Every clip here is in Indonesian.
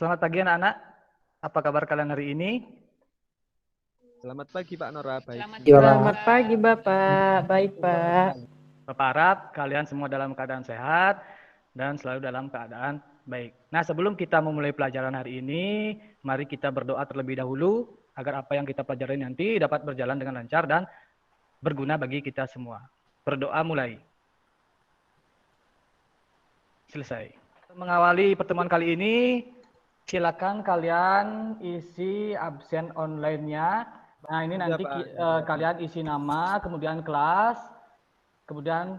Selamat pagi anak-anak. Apa kabar kalian hari ini? Selamat pagi Pak Nora, baik. Selamat pagi Bapak, baik Pak. Bapak harap kalian semua dalam keadaan sehat dan selalu dalam keadaan baik. Nah, sebelum kita memulai pelajaran hari ini, mari kita berdoa terlebih dahulu agar apa yang kita pelajari nanti dapat berjalan dengan lancar dan berguna bagi kita semua. Berdoa mulai. Selesai. Mengawali pertemuan kali ini, silakan kalian isi absen online-nya. Nah, ini nanti kalian isi nama, kemudian kelas, kemudian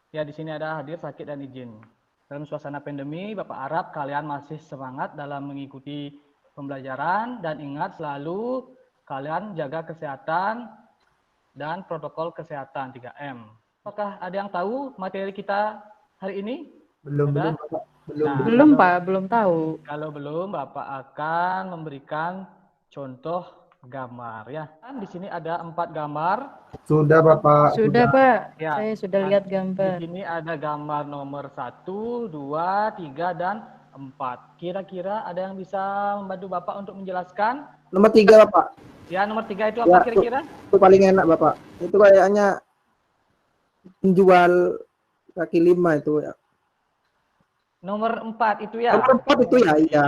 ya di sini ada hadir, sakit, dan izin. Dalam suasana pandemi, Bapak harap kalian masih semangat dalam mengikuti pembelajaran dan ingat selalu kalian jaga kesehatan dan protokol kesehatan 3M. Apakah ada yang tahu materi kita hari ini? Belum Pak, belum tahu. Kalau belum, Bapak akan memberikan contoh gambar ya. Di sini ada 4 gambar. Sudah Bapak. Sudah Pak, Ya. saya sudah lihat gambar. Di sini ada gambar nomor 1, 2, 3, dan 4. Kira-kira ada yang bisa membantu Bapak untuk menjelaskan? Nomor 3 Bapak. Ya, nomor 3 itu apa kira-kira? Itu paling enak Bapak. Itu kayaknya penjual kaki 5 itu ya. Nomor 4 itu ya? Nomor 4 itu ya, iya.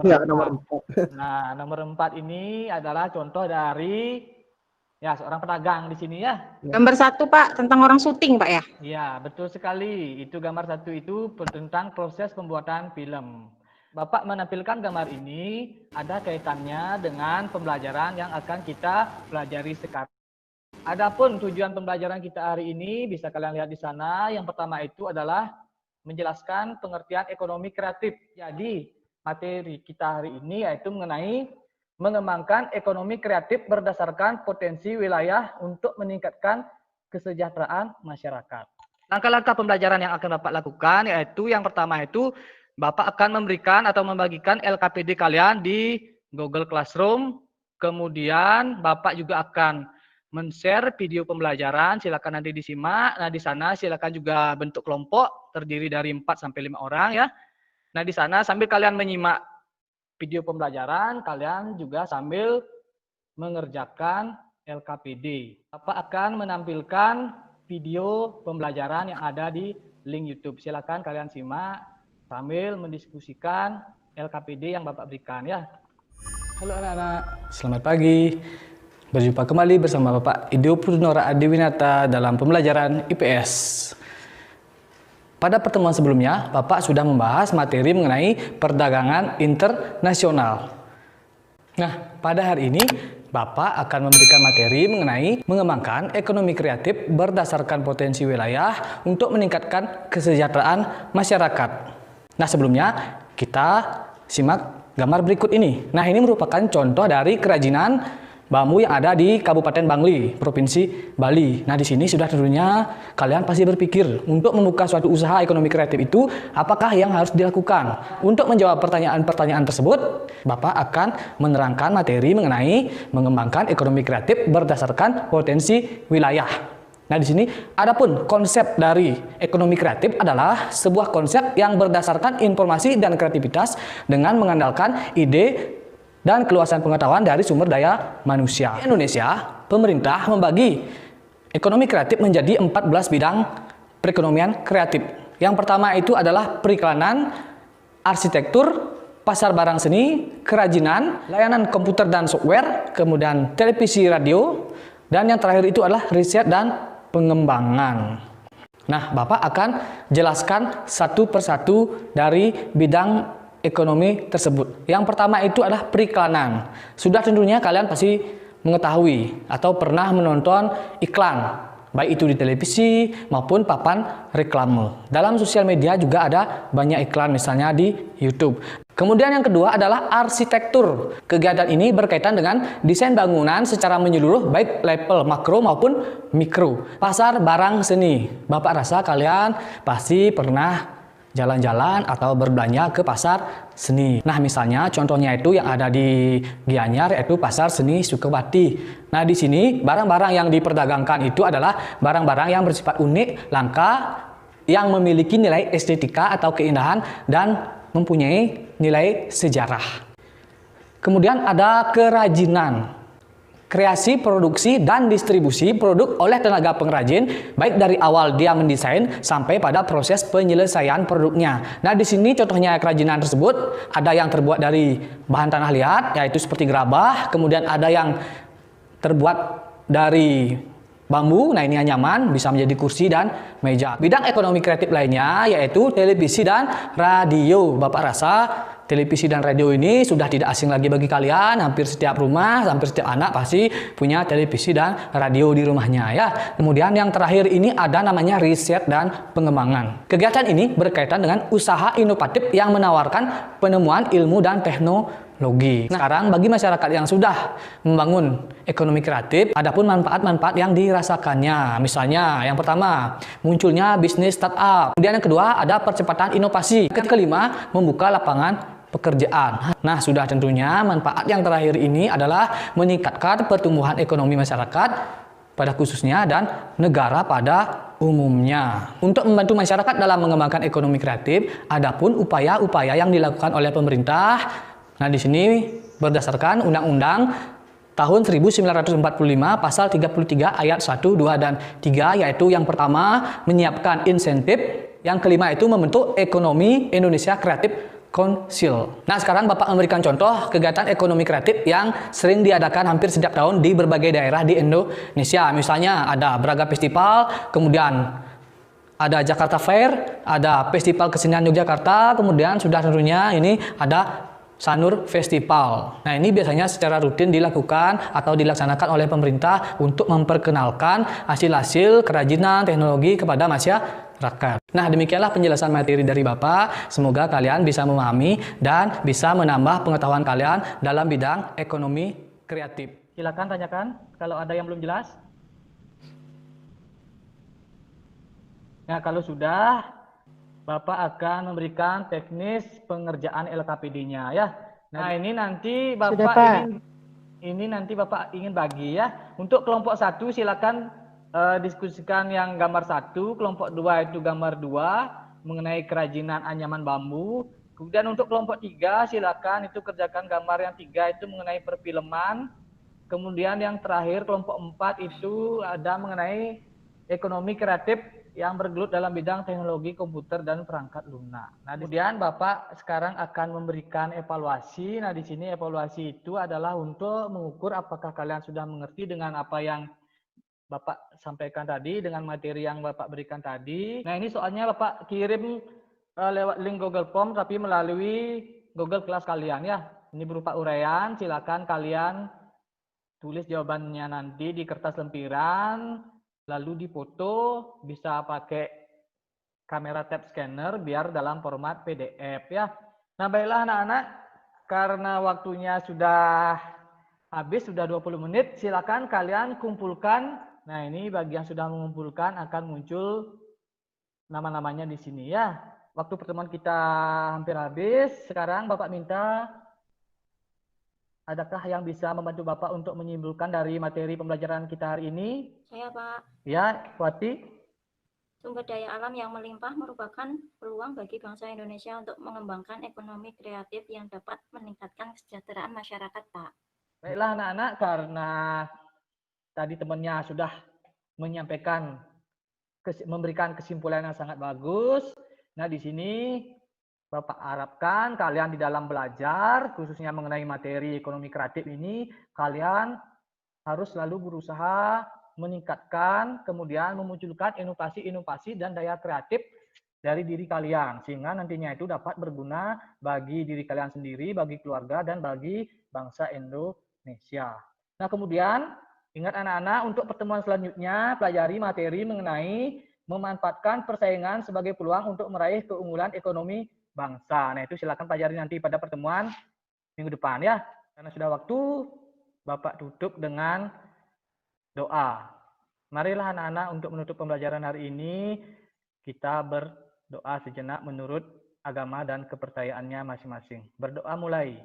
Ya, nomor 4. Nah, nomor 4 ini adalah contoh dari ya seorang pedagang di sini ya. Gambar 1 Pak, tentang orang syuting Pak ya? Ya, betul sekali. Itu gambar 1 itu tentang proses pembuatan film. Bapak menampilkan gambar ini ada kaitannya dengan pembelajaran yang akan kita pelajari sekarang. Adapun tujuan pembelajaran kita hari ini bisa kalian lihat di sana. Yang pertama itu adalah menjelaskan pengertian ekonomi kreatif. Jadi, materi kita hari ini yaitu mengenai mengembangkan ekonomi kreatif berdasarkan potensi wilayah untuk meningkatkan kesejahteraan masyarakat. Langkah-langkah pembelajaran yang akan Bapak lakukan yaitu yang pertama itu Bapak akan memberikan atau membagikan LKPD kalian di Google Classroom. Kemudian Bapak juga akan men-share video pembelajaran, silakan nanti disimak. Nah, di sana silakan juga bentuk kelompok terdiri dari 4 sampai 5 orang ya. Nah, di sana sambil kalian menyimak video pembelajaran, kalian juga sambil mengerjakan LKPD. Bapak akan menampilkan video pembelajaran yang ada di link YouTube. Silakan kalian simak sambil mendiskusikan LKPD yang Bapak berikan ya. Halo anak-anak, selamat pagi. Berjumpa kembali bersama Bapak Ideo Purnora Adiwinata dalam pembelajaran IPS. Pada pertemuan sebelumnya, Bapak sudah membahas materi mengenai perdagangan internasional. Nah, pada hari ini, Bapak akan memberikan materi mengenai mengembangkan ekonomi kreatif berdasarkan potensi wilayah untuk meningkatkan kesejahteraan masyarakat. Nah, sebelumnya kita simak gambar berikut ini. Nah, ini merupakan contoh dari kerajinan bambu yang ada di Kabupaten Bangli, Provinsi Bali. Nah, di sini sudah tentunya kalian pasti berpikir untuk membuka suatu usaha ekonomi kreatif itu apakah yang harus dilakukan. Untuk menjawab pertanyaan-pertanyaan tersebut, Bapak akan menerangkan materi mengenai mengembangkan ekonomi kreatif berdasarkan potensi wilayah. Nah, di sini adapun konsep dari ekonomi kreatif adalah sebuah konsep yang berdasarkan informasi dan kreativitas dengan mengandalkan ide dan keluasan pengetahuan dari sumber daya manusia. Di Indonesia, pemerintah membagi ekonomi kreatif menjadi 14 bidang perekonomian kreatif. Yang pertama itu adalah periklanan, arsitektur, pasar barang seni, kerajinan, layanan komputer dan software, kemudian televisi radio, dan yang terakhir itu adalah riset dan pengembangan. Nah, Bapak akan jelaskan satu persatu dari bidang ekonomi tersebut. Yang pertama itu adalah periklanan. Sudah tentunya kalian pasti mengetahui atau pernah menonton iklan, baik itu di televisi maupun papan reklame. Dalam sosial media juga ada banyak iklan, misalnya di YouTube. Kemudian yang kedua adalah arsitektur. Kegiatan ini berkaitan dengan desain bangunan secara menyeluruh baik level makro maupun mikro. Pasar barang seni. Bapak rasa kalian pasti pernah jalan-jalan atau berbelanja ke pasar seni. Nah, misalnya contohnya itu yang ada di Gianyar yaitu Pasar Seni Sukawati. Nah, di sini barang-barang yang diperdagangkan itu adalah barang-barang yang bersifat unik, langka, yang memiliki nilai estetika atau keindahan dan mempunyai nilai sejarah. Kemudian ada kerajinan, kreasi, produksi, dan distribusi produk oleh tenaga pengrajin, baik dari awal dia mendesain sampai pada proses penyelesaian produknya. Nah, di sini contohnya kerajinan tersebut ada yang terbuat dari bahan tanah liat, yaitu seperti gerabah, kemudian ada yang terbuat dari bambu, nah ini anyaman, bisa menjadi kursi dan meja. Bidang ekonomi kreatif lainnya yaitu televisi dan radio. Bapak rasa televisi dan radio ini sudah tidak asing lagi bagi kalian. Hampir setiap rumah, hampir setiap anak pasti punya televisi dan radio di rumahnya ya. Kemudian yang terakhir ini ada namanya riset dan pengembangan. Kegiatan ini berkaitan dengan usaha inovatif yang menawarkan penemuan ilmu dan teknologi. Nah, sekarang bagi masyarakat yang sudah membangun ekonomi kreatif, adapun manfaat-manfaat yang dirasakannya. Misalnya, yang pertama, munculnya bisnis startup. Kemudian yang kedua, ada percepatan inovasi. Kelima, membuka lapangan pekerjaan. Nah, sudah tentunya manfaat yang terakhir ini adalah meningkatkan pertumbuhan ekonomi masyarakat pada khususnya dan negara pada umumnya. Untuk membantu masyarakat dalam mengembangkan ekonomi kreatif, adapun upaya-upaya yang dilakukan oleh pemerintah. Nah, di sini berdasarkan Undang-Undang tahun 1945 pasal 33 ayat 1, 2, dan 3, yaitu yang pertama menyiapkan insentif, yang kelima itu membentuk ekonomi Indonesia Kreatif Council. Nah, sekarang Bapak memberikan contoh kegiatan ekonomi kreatif yang sering diadakan hampir setiap tahun di berbagai daerah di Indonesia. Misalnya ada Braga Festival, kemudian ada Jakarta Fair, ada Festival Kesenian Yogyakarta, kemudian sudah tentunya ini ada Sanur Festival. Nah, ini biasanya secara rutin dilakukan atau dilaksanakan oleh pemerintah untuk memperkenalkan hasil-hasil kerajinan teknologi kepada masyarakat. Nah, demikianlah penjelasan materi dari Bapak. Semoga kalian bisa memahami dan bisa menambah pengetahuan kalian dalam bidang ekonomi kreatif. Silakan tanyakan kalau ada yang belum jelas. Nah, kalau sudah, Bapak akan memberikan teknis pengerjaan LKPD-nya ya. Nah, ini nanti Bapak Sudah, Pak. nanti Bapak ingin bagi ya. Untuk kelompok 1 silakan diskusikan yang gambar 1, kelompok 2 itu gambar 2 mengenai kerajinan anyaman bambu. Kemudian untuk kelompok 3 silakan itu kerjakan gambar yang 3 itu mengenai perfilman. Kemudian yang terakhir kelompok 4 itu ada mengenai ekonomi kreatif yang bergelut dalam bidang teknologi komputer dan perangkat lunak. Nah, kemudian Bapak sekarang akan memberikan evaluasi. Nah, di sini evaluasi itu adalah untuk mengukur apakah kalian sudah mengerti dengan apa yang Bapak sampaikan tadi, dengan materi yang Bapak berikan tadi. Nah, ini soalnya Bapak kirim lewat link Google Form tapi melalui Google Class kalian ya. Ini berupa uraian, silakan kalian tulis jawabannya nanti di kertas lempiran. Lalu difoto, bisa pakai kamera tab scanner biar dalam format PDF ya. Nah, baiklah anak-anak, karena waktunya sudah habis, sudah 20 menit, silakan kalian kumpulkan. Nah, ini bagi yang sudah mengumpulkan akan muncul nama-namanya di sini ya. Waktu pertemuan kita hampir habis, sekarang Bapak minta adakah yang bisa membantu Bapak untuk menyimpulkan dari materi pembelajaran kita hari ini? Saya, Pak. Ya, Wati. Sumber daya alam yang melimpah merupakan peluang bagi bangsa Indonesia untuk mengembangkan ekonomi kreatif yang dapat meningkatkan kesejahteraan masyarakat, Pak. Baiklah anak-anak, karena tadi temannya sudah menyampaikan, memberikan kesimpulan yang sangat bagus. Nah, di sini Bapak harapkan kalian di dalam belajar, khususnya mengenai materi ekonomi kreatif ini, kalian harus selalu berusaha meningkatkan, kemudian memunculkan inovasi-inovasi dan daya kreatif dari diri kalian. Sehingga nantinya itu dapat berguna bagi diri kalian sendiri, bagi keluarga, dan bagi bangsa Indonesia. Nah, kemudian ingat anak-anak, untuk pertemuan selanjutnya, pelajari materi mengenai memanfaatkan persaingan sebagai peluang untuk meraih keunggulan ekonomi bangsa. Nah, itu silakan pelajari nanti pada pertemuan minggu depan ya. Karena sudah waktu, Bapak tutup dengan doa. Marilah anak-anak untuk menutup pembelajaran hari ini, kita berdoa sejenak menurut agama dan kepercayaannya masing-masing. Berdoa mulai.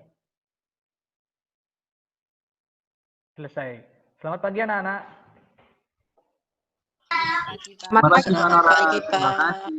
Selesai. Selamat pagi anak-anak. Terima kasih, Pak.